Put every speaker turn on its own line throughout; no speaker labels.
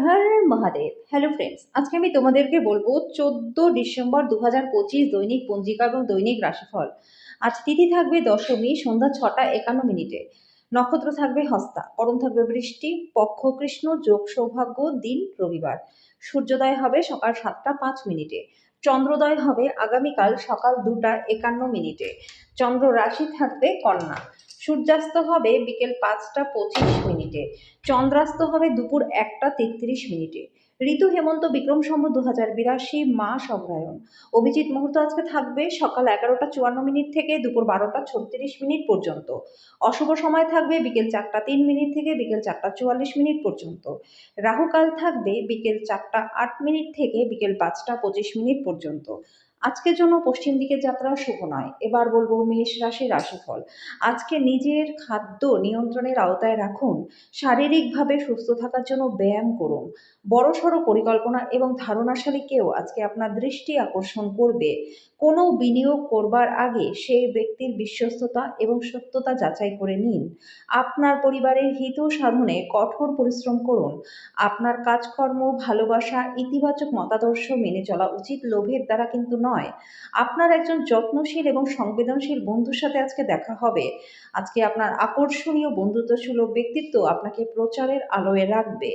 হর Mahadev. Hello friends, আজকে আমি তোমাদেরকে বলবো 14 ডিসেম্বর 2025 দৈনিক পঞ্জিকা এবং দৈনিক রাশিফল। আজ তিথি থাকবে দশমী, সন্ধ্যা 6টা 51 মিনিটে। নক্ষত্র থাকবে হস্তা, করণ থাকবে বৃষ্টি, পক্ষ কৃষ্ণ, যোগ সৌভাগ্য, দিন রবিবার। সূর্যোদয় হবে সকাল 7টা 5 মিনিটে। চন্দ্রোদয় হবে আগামীকাল সকাল 2টা 51 মিনিটে। চন্দ্র রাশি থাকবে কন্যা। সূর্যাস্ত হবে বিকেল 5টা 25 মিনিটে। চন্দ্রাস্ত হবে দুপুর 1টা 33 মিনিটে। ঋতু হেমন্ত বিক্রম সম্বত 2082, মাস অগ্রহায়ণ। অভিজিৎ মুহূর্ত আজকে থাকবে সকাল 11টা 54 মিনিট থেকে দুপুর 12টা 36 মিনিট পর্যন্ত। অশুভ সময় থাকবে বিকেল 4টা 3 মিনিট থেকে বিকেল 4টা 44 মিনিট পর্যন্ত। রাহুকাল থাকবে বিকেল 4টা 8 মিনিট থেকে বিকেল 5টা 25 মিনিট পর্যন্ত। আজকের জন্য পশ্চিম দিকে যাত্রা শুভ নয়। এবার বলবো মেষ রাশির রাশিফল। আজকে নিজের খাদ্য নিয়ন্ত্রণের আওতায় রাখুন। শারীরিকভাবে সুস্থ থাকার জন্য ব্যায়াম করুন। বড়সড় পরিকল্পনা এবং ধারণাশালী কেউ আজকে আপনার দৃষ্টি আকর্ষণ করবে। কোনো বিনিয়োগ করবার আগে সেই ব্যক্তির বিশ্বস্ততা এবং সত্যতা যাচাই করে নিন। আপনার পরিবারের হিত সাধনে কঠোর পরিশ্রম করুন। আপনার কাজকর্ম, ভালোবাসা, ইতিবাচক মতাদর্শ মেনে চলা উচিত, লোভের দ্বারা কিন্তু নয়। আপনার একজন যত্নশীল এবং সংবেদনশীল বন্ধুর সাথে আজকে দেখা হবে। আজকে আপনার আকর্ষণীয় বন্ধুত্বসুলভ ব্যক্তিত্ব আপনাকে প্রচারের আলোয় রাখবে।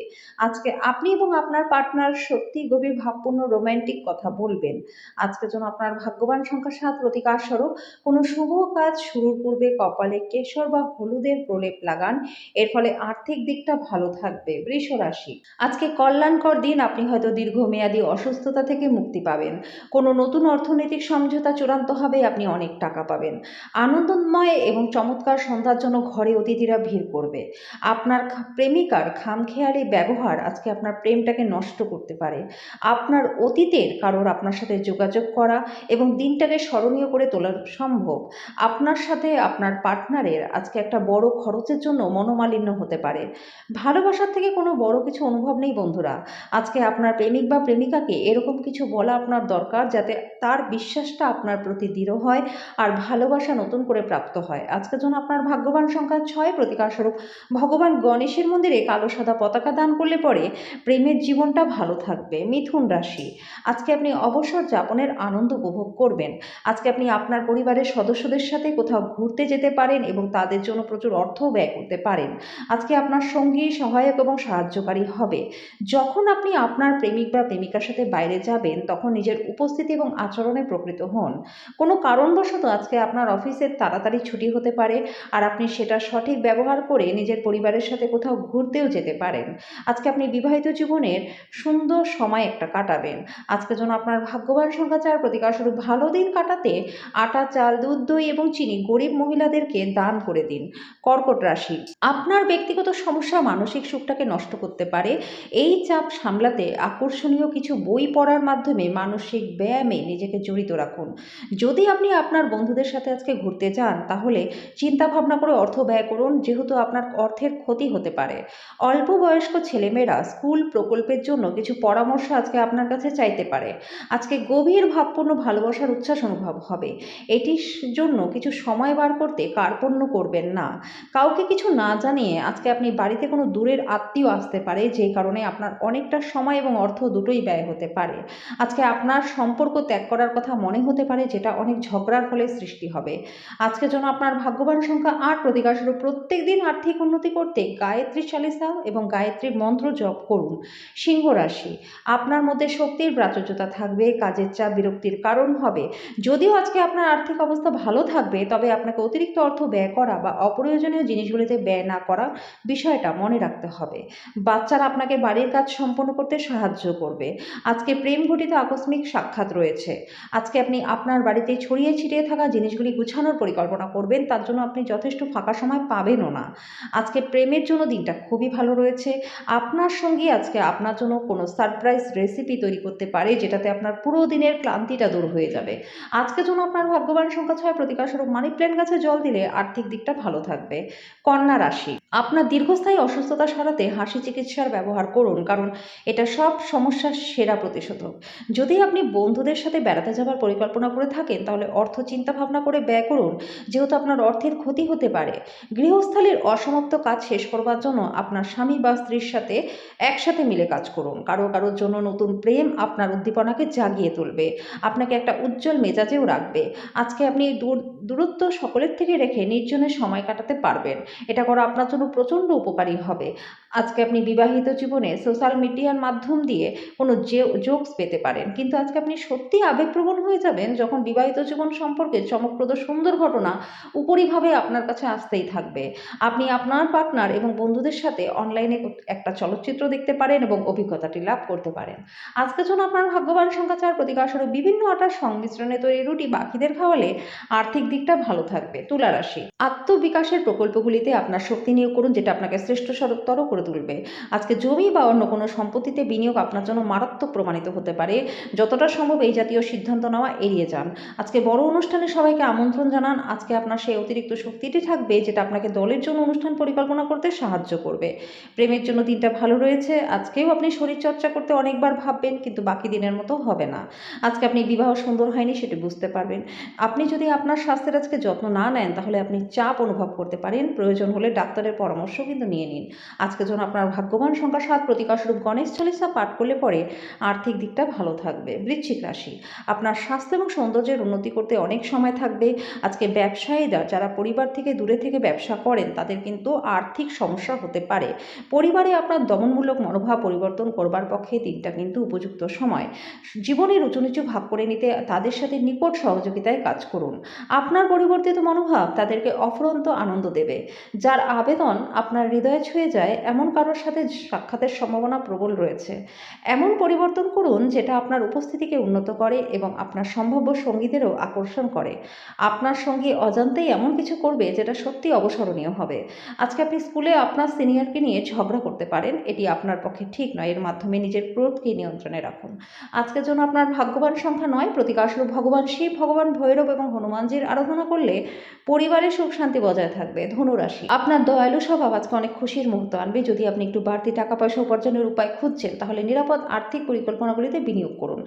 আজকে আপনি এবং আপনার পার্টনার সত্যি গভীর ভাবপূর্ণ রোমান্টিক কথা বলবেন। আজকের জন্য আপনার ভাগ্যবান সংখ্যা 7, প্রতিকার স্বরূপ কোনো শুভ কাজ শুরুর পূর্বে কপালে কেশর বা হলুদের প্রলেপ লাগান। এর ফলে আর্থিক দিকটা ভালো থাকবে। বৃষ রাশি, আজকে কল্যাণকর দিন। আপনি হয়তো দীর্ঘমেয়াদী অসুস্থতা থেকে মুক্তি পাবেন। কোনো নতুন অর্থনৈতিক সমঝোতা চূড়ান্ত হবে, আপনি অনেক টাকা পাবেন। আনন্দময় এবং চমৎকার সন্ধ্যার জন্য ঘরে অতিথিরা ভিড় করবে। আপনার প্রেমিকার খামখেয়ালি ব্যবহার আজকে আপনার প্রেমটাকে নষ্ট করতে পারে। আপনার অতীতের কারোর আপনার সাথে যোগাযোগ করা এবং দিনটাকে স্মরণীয় করে তোলা সম্ভব। আপনার সাথে আপনার পার্টনারের আজকে একটা বড় খরচের জন্য মনোমালিন্য হতে পারে। ভালোবাসার থেকে কোনো বড় কিছু অনুভব নেই বন্ধুরা। আজকে আপনার প্রেমিক বা প্রেমিকাকে এরকম কিছু বলা আপনার দরকার, যাতে তার বিশ্বাসটা আপনার প্রতি দৃঢ় হয় আর ভালোবাসা নতুন করে প্রাপ্ত হয়। আজকের জন্য আপনার ভাগ্যবান সংখ্যা 6, প্রতিকার স্বরূপ ভগবান গণেশের মন্দিরে কালো সাদা পতাকা দান করলে পরে প্রেমের জীবনটা ভালো থাকবে। মিথুন রাশি, আজকে আপনি অবসর যাপনের আনন্দ উপভোগ করবেন। আজকে আপনি আপনার পরিবারের সদস্যদের সাথে কোথাও ঘুরতে যেতে পারেন এবং তাদের জন্য প্রচুর অর্থ ব্যয় করতে পারেন। আজকে আপনার সঙ্গী সহায়ক এবং সাহায্যকারী হবে। যখন আপনি আপনার প্রেমিক বা প্রেমিকার সাথে বাইরে যাবেন, তখন নিজের উপস্থিতি এবং আচরণে প্রকৃত হন। কোনো কারণবশত আজকে আপনার অফিসের তাড়াতাড়ি ছুটি হতে পারে, আর আপনি সেটা সঠিক ব্যবহার করে নিজের পরিবারের সাথে কোথাও ঘুরতেও যেতে পারেন। আজকে আপনি বিবাহিত জীবনের সুন্দর সময় একটা কাটাবেন। আজকের জন্য আপনার ভাগ্যবান সংখ্যা 4, প্রতিকার স্বরূপ ভালো দিন কাটাতে আটা, চাল, দুধ, দই এবং চিনি গরিব মহিলাদেরকে দান করে দিন। কর্কট রাশি, আপনার ব্যক্তিগত সমস্যা মানসিক সুখটাকে নষ্ট করতে পারে। এই চাপ সামলাতে আকর্ষণীয় কিছু বই পড়ার মাধ্যমে মানসিক ব্যায়ামে নিজেকে জড়িত রাখুন। যদি আপনি আপনার বন্ধুদের সাথে আজকে ঘুরতে চান, তাহলে চিন্তা ভাবনা করে অর্থ ব্যয় করুন, যেহেতু আপনার অর্থের ক্ষতি হতে পারে। অল্প বয়স্ক ছেলেমেয়েরা স্কুল প্রকল্পের জন্য কিছু পরামর্শ আজকে আপনার কাছে চাইতে পারে। আজকে গভীর ভাবপূর্ণ ভালোবাসার উচ্ছ্বাস অনুভব হবে। এটির জন্য কিছু সময় বার করতে কার্পণ্য করবেন না। কাউকে কিছু না জানিয়ে আজকে আপনি বাড়িতে কোনো দূরের আত্মীয় আসতে পারে, যে কারণে আপনার অনেকটা সময় এবং অর্থ দুটোই ব্যয় হতে পারে। আজকে আপনার সম্পর্ক ত্যাগ করার কথা মনে হতে পারে, যেটা অনেক ঝগড়ার ফলে সৃষ্টি হবে। আজকের জন্য আপনার ভাগ্যবান সংখ্যা 8, প্রতিকার স্বরূপ প্রত্যেক দিন আর্থিক উন্নতি করতে গায়ত্রী চালিসা এবং গায়ত্রীর মন্ত্র জপ করুন। সিংহ রাশি, আপনার মধ্যে শক্তির প্রাচুর্যতা থাকবে। কাজের চাপ বিরক্তির কারণ হবে। যদিও আজকে আপনার আর্থিক অবস্থা ভালো থাকবে, তবে আপনাকে অতিরিক্ত অর্থ ব্যয় করা বা অপ্রয়োজনীয় জিনিসগুলিতে ব্যয় না করা বিষয়টা মনে রাখতে হবে। বাচ্চারা আপনাকে বাড়ির কাজ সম্পন্ন করতে সাহায্য করবে। আজকে প্রেম ঘটিত আকস্মিক সাক্ষাৎ রয়েছে। আজকে আপনি আপনার বাড়িতে ছড়িয়ে ছিটিয়ে থাকা জিনিসগুলি গুছানোর পরিকল্পনা করবেন, তার জন্য আপনি যথেষ্ট ফাঁকা সময় পাবেনও না। আজকে প্রেমের জন্য দিনটা খুবই ভালো রয়েছে। আপনার সঙ্গী আজকে আপনার জন্য কোনো সারপ্রাইজ রেসিপি তৈরি করতে পারে, যেটাতে আপনার পুরো দিনের ক্লান্তিটা দূর হয়ে যাবে। আজকের জন্য আপনার ভাগ্যবান সংখ্যা 6, প্রতিকার স্বরূপ মানি প্ল্যান্ট গাছে জল দিলে আর্থিক দিকটা ভালো থাকবে। কন্যা রাশি, আপনার দীর্ঘস্থায়ী অসুস্থতা সরাতে হাসি চিকিৎসার ব্যবহার করুন, কারণ এটা সব সমস্যার সেরা প্রতিষেধক। যদি আপনি বন্ধুদের সাথে বেড়াতে যাওয়ার পরিকল্পনা করে থাকেন, তাহলে অর্থ চিন্তা ভাবনা করে ব্যয় করুন, যেহেতু আপনার অর্থের ক্ষতি হতে পারে। গৃহস্থালির অসমাপ্ত কাজ শেষ করবার জন্য আপনার স্বামী বা স্ত্রীর সাথে একসাথে মিলে কাজ করুন। কারোর জন্য নতুন প্রেম আপনার উদ্দীপনাকে জাগিয়ে তুলবে, আপনাকে একটা উজ্জ্বল মেজাজেও রাখবে। আজকে আপনি দূরত্ব সকলের থেকে রেখে নির্জনে সময় কাটাতে পারবেন। এটা করা আপনার জন্য প্রচণ্ড উপকারী হবে। আজকে আপনি বিবাহিত জীবনে সোশ্যাল মিডিয়ার মাধ্যম দিয়ে কোনো জোকস পেতে পারেন, কিন্তু আজকে আপনি সত্যিই আবেগপ্রবণ হয়ে যাবেন যখন বিবাহিত জীবন সম্পর্কে চমকপ্রদ সুন্দর ঘটনা উপরিভাবে আপনার কাছে আসতেই থাকবে। আপনি আপনার পার্টনার এবং বন্ধুদের সাথে অনলাইনে একটা চলচ্চিত্র দেখতে পারেন এবং অভিজ্ঞতাটি লাভ করতে পারেন। আজকের জন্য আপনার ভাগ্যবান সংখ্যা 4, প্রতিকারস্বরূপ বিভিন্ন আটার সংমিশ্রণে তৈরি রুটি বাকিদের খাওয়ালে আর্থিক দিকটা ভালো থাকবে। তুলা রাশি, আত্মবিকাশের প্রকল্পগুলিতে আপনার শক্তি নিয়োগ করুন, যেটা আপনাকে শ্রেষ্ঠতর করে তুলবে। আজকে জমি বা অন্য কোনো সম্পত্তিতে বিনিয়োগ আপনার জন্য মারাত্মক প্রমাণিত হতে পারে। যতটা সম্ভব এই জাতীয় সিদ্ধান্ত নেওয়া এড়িয়ে যান। আজকে বড় অনুষ্ঠানে সবাইকে আমন্ত্রণ জানান। আজকে আপনার সেই অতিরিক্ত শক্তিটি থাকবে, যেটা আপনাকে দলের জন্য অনুষ্ঠান পরিকল্পনা করতে সাহায্য করবে। প্রেমের জন্য দিনটা ভালো রয়েছে। আজকেও আপনি শরীরচর্চা করতে অনেকবার ভাববেন, কিন্তু বাকি দিনের মতো হবে না। আজকে আপনি বিবাহ সুন্দর হয়নি সেটি বুঝতে পারবেন। আপনি যদি আপনার স্বাস্থ্যের আজকে যত্ন না নেন, তাহলে আপনি চাপ অনুভব করতে পারেন। প্রয়োজন হলে ডাক্তারের পরামর্শ কিন্তু নিয়ে নিন। আজকের জন্য আপনার ভাগ্যবান সংখ্যা 7, প্রতিকারস্বরূপ গণেশ চালিসা পাঠ করলে পরে আর্থিক দিকটা ভালো থাকবে। বৃশ্চিক রাশি, আপনার স্বাস্থ্য এবং সৌন্দর্যের উন্নতি করতে অনেক সময় থাকবে। আজকে ব্যবসায়ীরা যারা পরিবার থেকে দূরে থেকে ব্যবসা করেন, তাদের কিন্তু আর্থিক সমস্যা হতে পারে। পরিবারে আপনার দমনমূলক মনোভাব পরিবর্তন করবার পক্ষে দিনটা কিন্তু উপযুক্ত সময়। জীবনের উঁচু নিচু ভাগ করে নিতে তাদের সাথে নিকট সহযোগিতায় কাজ করুন। আপনার পরিবর্তিত মনোভাব তাদেরকে অফুরন্ত আনন্দ দেবে। যার আবেদন আপনার হৃদয়ে ছুঁয়ে যায়, এমন কারোর সাথে সাক্ষাতের সম্ভাবনা প্রবল রয়েছে। এমন পরিবর্তন করুন যেটা আপনার উপস্থিতিকে উন্নত করে এবং আপনার সম্ভাব্য সঙ্গীদেরও আকর্ষণ করে। আপনার সঙ্গী অজান্তেই এমন কিছু করবে যেটা সত্যি অবসরণীয় হবে। আজকে আপনি স্কুলে আপনার সিনিয়রকে নিয়ে ঝগড়া করতে পারেন। এটি আপনার পক্ষে ঠিক নয়। এর মাধ্যমে নিজের ক্রোধকে নিয়ন্ত্রণে রাখুন। আজকের জন্য আপনার ভাগ্যবান সংখ্যা 9, প্রতিকারস্বরূপ ভগবান শিব, ভগবান ভৈরব এবং হনুমানজির আরাধনা করলে পরিবারে সুখ শান্তি বজায় থাকবে। ধনুরাশি, আপনার দয়ালু স্বভাব আজকে অনেক খুশির মুহূর্ত আনবে। যদি আপনি একটু বাড়তি টাকা পয়সা উপার্জনের উপায় খুঁজছেন, তাহলে নিরাপদ আর্থিক পরিকল্পনাগুলিতে বিনিয়োগ করুন।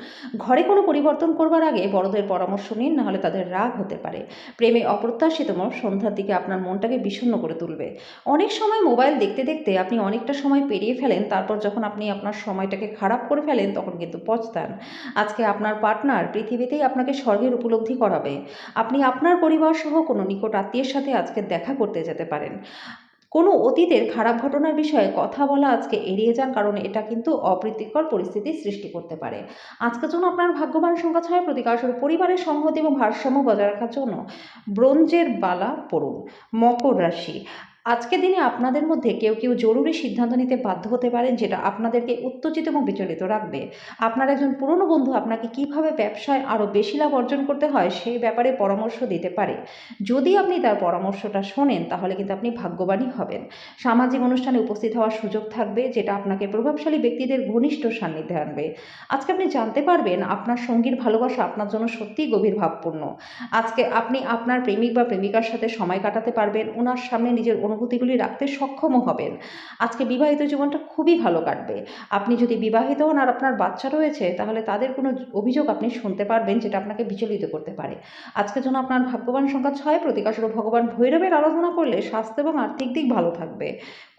ঘরে কোনো পরিবর্তন করবার আগে বড়দের পরামর্শ নিন, নাহলে তাদের রাগ হতে পারে। প্রেমে অপ্রত্যাশিত সন্ধ্যার দিকে আপনার মনটাকে বিষণ্ণ করে তুলবে। অনেক সময় মোবাইল দেখতে দেখতে আপনি অনেকটা সময় পেরিয়ে ফেলেন, তারপর যখন আপনি আপনার সময়টাকে খারাপ করে ফেলেন তখন কিন্তু পছতান। আজকে আপনার পার্টনার পৃথিবীতেই আপনাকে স্বর্গের উপলব্ধি করাবে। আপনি আপনার পরিবার সহ কোনো নিকট আত্মীয়ের সাথে আজকে দেখা করতে যেতে পারেন। কোনো অতীতের খারাপ ঘটনার বিষয়ে কথা বলা আজকে এড়িয়ে যান, কারণ এটা কিন্তু অপ্রীতিকর পরিস্থিতির সৃষ্টি করতে পারে। আজকের জন্য আপনার ভাগ্যবান সংখ্যা 6, প্রতিকারস্বরূপ পরিবারের সংহতি এবং ভারসাম্য বজায় রাখার জন্য ব্রোঞ্জের বালা পরুন। মকর রাশি, আজকের দিনে আপনাদের মধ্যে কেউ কেউ জরুরি সিদ্ধান্ত নিতে বাধ্য হতে পারেন, যেটা আপনাদেরকে উত্তেজিত এবং বিচলিত রাখবে। আপনার একজন পুরনো বন্ধু আপনাকে কিভাবে ব্যবসায় আরও বেশি লাভ অর্জন করতে হয় সেই ব্যাপারে পরামর্শ দিতে পারে। যদি আপনি তার পরামর্শটা শোনেন, তাহলে কিন্তু আপনি ভাগ্যবানই হবেন। সামাজিক অনুষ্ঠানে উপস্থিত হওয়ার সুযোগ থাকবে, যেটা আপনাকে প্রভাবশালী ব্যক্তিদের ঘনিষ্ঠ সান্নিধ্যে আনবে। আজকে আপনি জানতে পারবেন আপনার সঙ্গীর ভালোবাসা আপনার জন্য সত্যিই গভীর ভাবপূর্ণ। আজকে আপনি আপনার প্রেমিক বা প্রেমিকার সাথে সময় কাটাতে পারবেন, ওনার সামনে নিজের অনুভূতিগুলি রাখতে সক্ষমও হবেন। আজকে বিবাহিত জীবনটা খুবই ভালো কাটবে। আপনি যদি বিবাহিত হন আর আপনার বাচ্চা রয়েছে, তাহলে তাদের কোনো অভিযোগ আপনি শুনতে পারবেন, যেটা আপনাকে বিচলিত করতে পারে। আজকের জন্য আপনার ভাগ্যবান সংখ্যা 6, প্রতিকারস্বরূপ ভগবান ভৈরবের আরাধনা করলে স্বাস্থ্য এবং আর্থিক দিক ভালো থাকবে।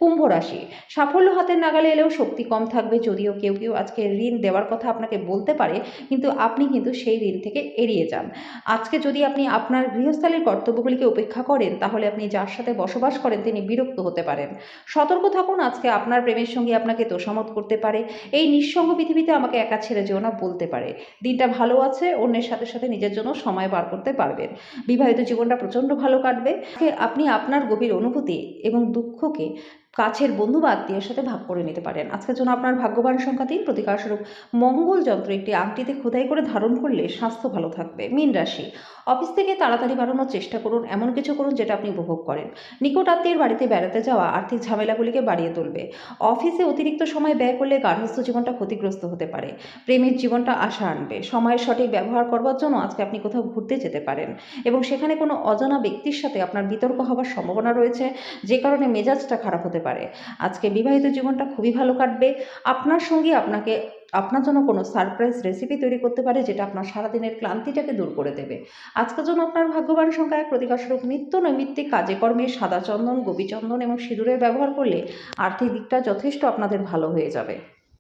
কুম্ভ রাশি, সাফল্য হাতের নাগালে এলেও শক্তি কম থাকবে। যদিও কেউ কেউ আজকে ঋণ দেওয়ার কথা আপনাকে বলতে পারে, কিন্তু আপনি কিন্তু সেই ঋণ থেকে এড়িয়ে যান। আজকে যদি আপনি আপনার গৃহস্থালীর কর্তব্যগুলিকে উপেক্ষা করেন, তাহলে আপনি যার সাথে বসবাস করেন তিনি বিরক্ত হতে পারেন। সতর্ক থাকুন, আজকে আপনার প্রেমের সঙ্গে আপনাকে তোষামত করতে পারে। এই নিঃসঙ্গ পৃথিবীতে আমাকে একা ছেড়ে যেও না বলতে পারে। দিনটা ভালো আছে, অন্যের সাথে সাথে নিজের জন্য সময় বার করতে পারবেন। বিবাহিত জীবনটা প্রচণ্ড ভালো কাটবে। আপনি আপনার গভীর অনুভূতি এবং দুঃখকে কাছের বন্ধু বা আত্মীয়ের সাথে ভাগ করে নিতে পারেন। আজকের জন্য আপনার ভাগ্যবান সংখ্যা 3, প্রতিকারস্বরূপ মঙ্গল যন্ত্র একটি আংটিতে খোদাই করে ধারণ করলে স্বাস্থ্য ভালো থাকবে। মীন রাশি, অফিস থেকে তাড়াতাড়ি বাড়ানোর চেষ্টা করুন, এমন কিছু করুন যেটা আপনি উপভোগ করেন। নিকট আত্মীয়ের বাড়িতে বেড়াতে যাওয়া আর্থিক ঝামেলাগুলিকে বাড়িয়ে তুলবে। অফিসে অতিরিক্ত সময় ব্যয় করলে গার্হস্থ্য জীবনটা ক্ষতিগ্রস্ত হতে পারে। প্রেমের জীবনটা আশা আনবে। সময়ের সঠিক ব্যবহার করবার জন্য আজকে আপনি কোথাও ঘুরতে যেতে পারেন এবং সেখানে কোনো অজানা ব্যক্তির সাথে আপনার বিতর্ক হওয়ার সম্ভাবনা রয়েছে, যে কারণে মেজাজটা খারাপ হতে পারে। আজকে বিবাহিত জীবনটা খুবই ভালো কাটবে। আপনার সঙ্গী আপনার জন্য কোনো সারপ্রাইজ রেসিপি তৈরি করতে পারে, যেটা আপনার সারাদিনের ক্লান্তিটাকে দূর করে দেবে। আজকের জন্য আপনার ভাগ্যবান সংখ্যা 1, প্রতিকারস্বরূপ নিত্য নৈমিত্তিক কাজে কর্মে সাদা চন্দন, গোপীচন্দন এবং সিঁদুরের ব্যবহার করলে আর্থিক দিকটা যথেষ্ট আপনাদের ভালো হয়ে যাবে।